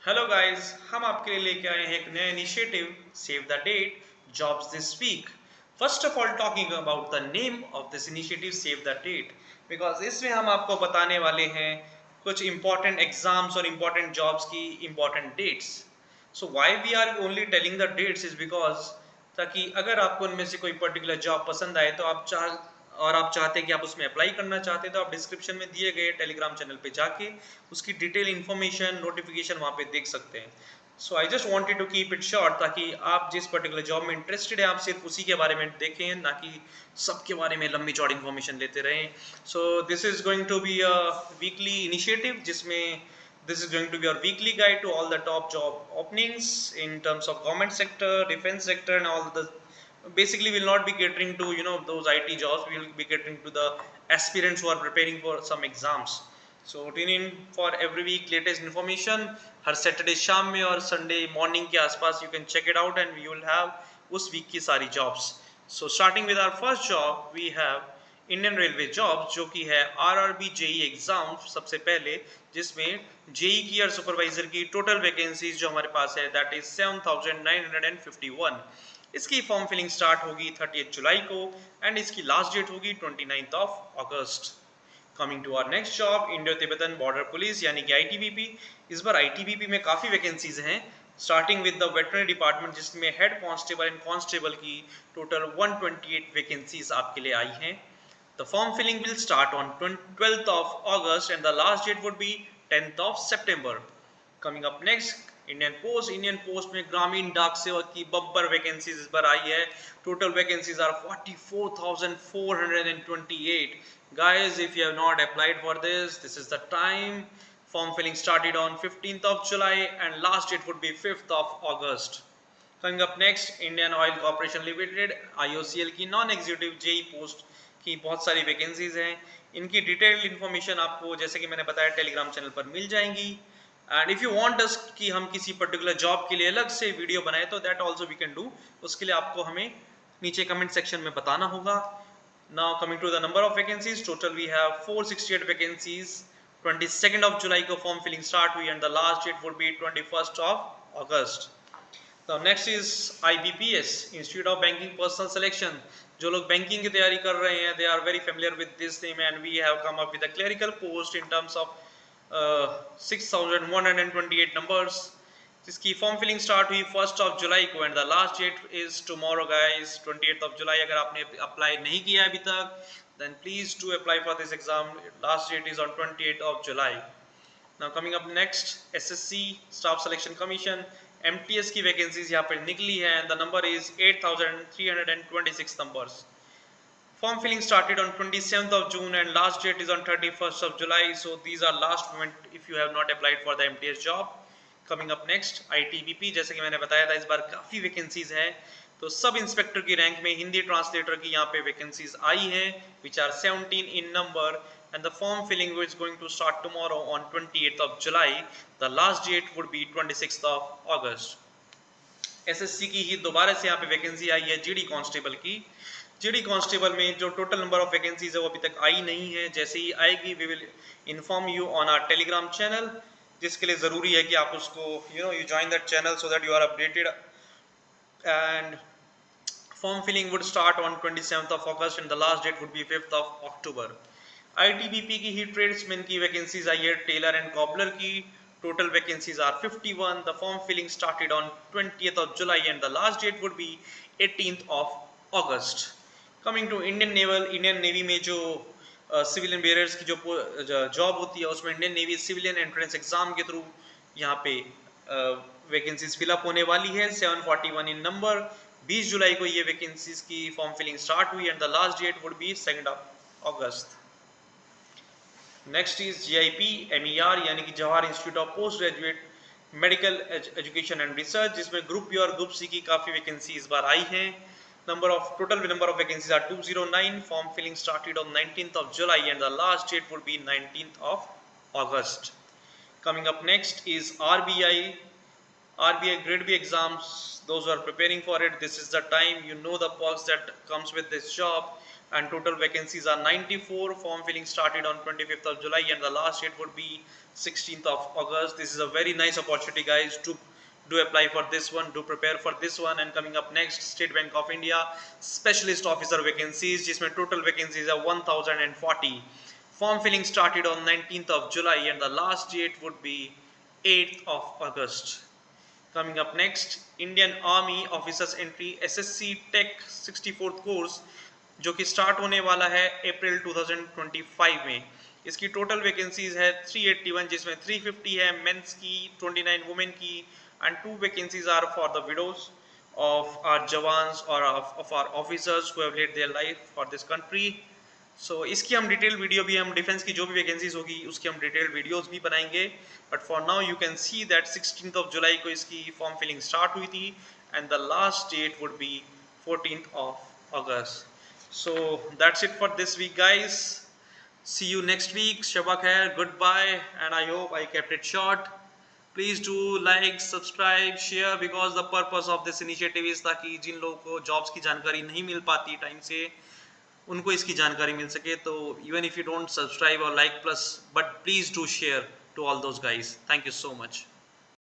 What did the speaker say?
Hello guys, हम आपके लिए लेके आए हैं एक नया initiative save the date jobs this week. First of all talking about the name of this initiative save the date, because इसमें हम आपको बताने वाले हैं कुछ इंपॉर्टेंट एग्जाम्स और इंपॉर्टेंट जॉब्स की important dates. So why we are only telling the dates is because ताकि अगर आपको उनमें से कोई पर्टिकुलर जॉब पसंद आए तो आप चाहते हैं कि आप उसमें अप्लाई करना चाहते हैं तो आप डिस्क्रिप्शन में दिए गए टेलीग्राम चैनल पे जाके उसकी डिटेल इन्फॉर्मेशन नोटिफिकेशन वहाँ पे देख सकते हैं। So I just wanted to keep it short ताकि आप जिस पर्टिकुलर जॉब में इंटरेस्टेड है आप सिर्फ उसी के बारे में देखें, ना कि सबके बारे में लंबी चौड़ी इन्फॉर्मेशन लेते रहें। So this is going to be a weekly initiative जिसमें this is going to be our weekly guide to all the top job openings in terms of government sector, defense sector, and all the basically will not be catering to those IT jobs. We will be catering to the aspirants who are preparing for some exams. So tune in for every week latest information. Her Saturday शाम में और Sunday morning के आसपास you can check it out and you will have उस week की सारी jobs. So starting with our first job, we have Indian railway jobs जो कि है आरआरबी जेई एग्जाम सबसे पहले, जिसमें जेई की और सुपरवाइजर की टोटल वैकेंसीज जो हमारे पास है दैट इज 7,951। इसकी फॉर्म फिलिंग स्टार्ट होगी 30 जुलाई को एंड इसकी लास्ट डेट होगी 29 of August. Coming to our next job, Indo Tibetan border police यानी कि आईटीबीपी। इस बार आईटीबीपी में काफ़ी वैकेंसीज हैं, starting with the veterinary department जिसमें हेड कांस्टेबल एंड कांस्टेबल की टोटल 128 वैकेंसीज आपके लिए आई हैं। The form filling will start on 12th of August and the last date would be 10th of September. Coming up next, Indian Post में ग्रामीण डाक सेवक की बम्पर वैकेंसीज इस बार आई है। Total vacancies are 44,428। Guys, if you have not applied for this is the time. Form filling started on 15th of July and last date would be 5th of August. Coming up next, Indian oil corporation limited IOCL की non executive JEE post की बहुत सारी vacancies हैं। इनकी detailed information आपको जैसे कि मैंने बताया टेलीग्राम चैनल पर मिल जाएंगी। And if you want us कि हम किसी पर्टिकुलर जॉब के लिए अलग से वीडियो बनाए तो that also we can do. उसके लिए आपको हमें नीचे कमेंट सेक्शन में बताना होगा। Now coming to the number of vacancies, total we have 468 vacancies. 22nd of July को फॉर्म फिलिंग स्टार्ट हुई and the last date would be 21st of August. Now next is IBPS, Institute of Banking Personal Selection. जो लोग banking की तैयारी कर रहे हैं they are very familiar with this name and we have come up with a clerical post in terms of 6,128 numbers, जिसकी form filling start हुई 1st of July को and the last date is tomorrow guys 28th of July. अगर आपने apply नहीं किया अभी तक then please do apply for this exam. Last date is on 28th of July. Now coming up next, SSC Staff Selection Commission, MTS की vacancies यहाँ पर निकली है and the number is 8,326 numbers. Form filling started on 27th of June and last date is on 31st of July. So these are last moment if you have not applied for the MTS job. Coming up next, ITBP, जैसे कि मैंने बताया था इस बार काफ़ी vacancies हैं। तो sub inspector की रैंक में हिंदी ट्रांसलेटर की यहाँ पे वैकेंसीज आई हैं which are 17 in number and the form filling is going to start tomorrow on 28th of July. The last date would be 26th of August. SSC की ही दोबारा से यहाँ पे वैकेंसी आई है जीडी कांस्टेबल की। जीडी कांस्टेबल में जो total number of vacancies है वो अभी तक आई नहीं है, जैसे ही आएगी we will inform you on our Telegram channel, जिसके लिए ज़रूरी है कि आप उसको you join that channel so that you are updated. And form filling would start on 27th of August and the last date would be 5th of October. ITBP की ही tradesman की वैकेंसीज आई है टेलर एंड कॉबलर की। Total vacancies are 51. The form filling started on 20th of July and the last date would be 18th of August. Coming to Indian Naval, Indian Navy में जो civilian bearers की जो job होती है उसमें Indian navy civilian entrance exam के through यहाँ पे वैकेंसीज फिलअप होने वाली है 741 इन नंबर। 20 जुलाई को ये वैकेंसीज की फॉर्म फिलिंग स्टार्ट हुई and the last date would be 2nd of August. Next is JIP MER यानी कि Jawahar institute of post graduate medical education and research, जिसमें ग्रुप बी और ग्रुप सी की काफ़ी वैकेंसी इस बार आई हैं। Total number of vacancies are 209. Form filling started on 19th of July and the last date would be 19th of August. Coming up next is RBI grade B exams. Those who are preparing for it, this is the time. You know the perks that comes with this job. and total vacancies are 94. Form filling started on 25th of July and the last date would be 16th of August. This is a very nice opportunity, guys, to do apply for this one, do prepare for this one. And coming up next, State Bank of India specialist officer vacancies, जिसमें total vacancies are 1040. Form filling started on 19th of July and the last date would be 8th of August. Coming up next, Indian Army Officers Entry SSC Tech 64th course जो कि start होने वाला है अप्रैल 2025 में. इसकी total vacancies है 381, जिसमें 350 है मेंस की, 29 वुमेन की, and 2 vacancies are for the widows of our jawans or of our officers who have laid their life for this country. इसकी हम डिटेल वीडियो भी, हम डिफेंस की जो भी वैकेंसीज होगी उसकी हम डिटेल वीडियोस भी बनाएंगे. But for now you can see that 16th of July को इसकी फॉर्म फिलिंग स्टार्ट हुई थी and the last date would be 14th of August. So that's it for this week, guys. See you next week. Shaba khair, goodbye, and I hope I kept it short. Please do like, subscribe, share, because the purpose of this initiative is ताकि जिन लोगों को jobs की जानकारी नहीं मिल पाती time से उनको इसकी जानकारी मिल सके. तो even if you don't subscribe or like plus, but please do share to all those guys. Thank you so much.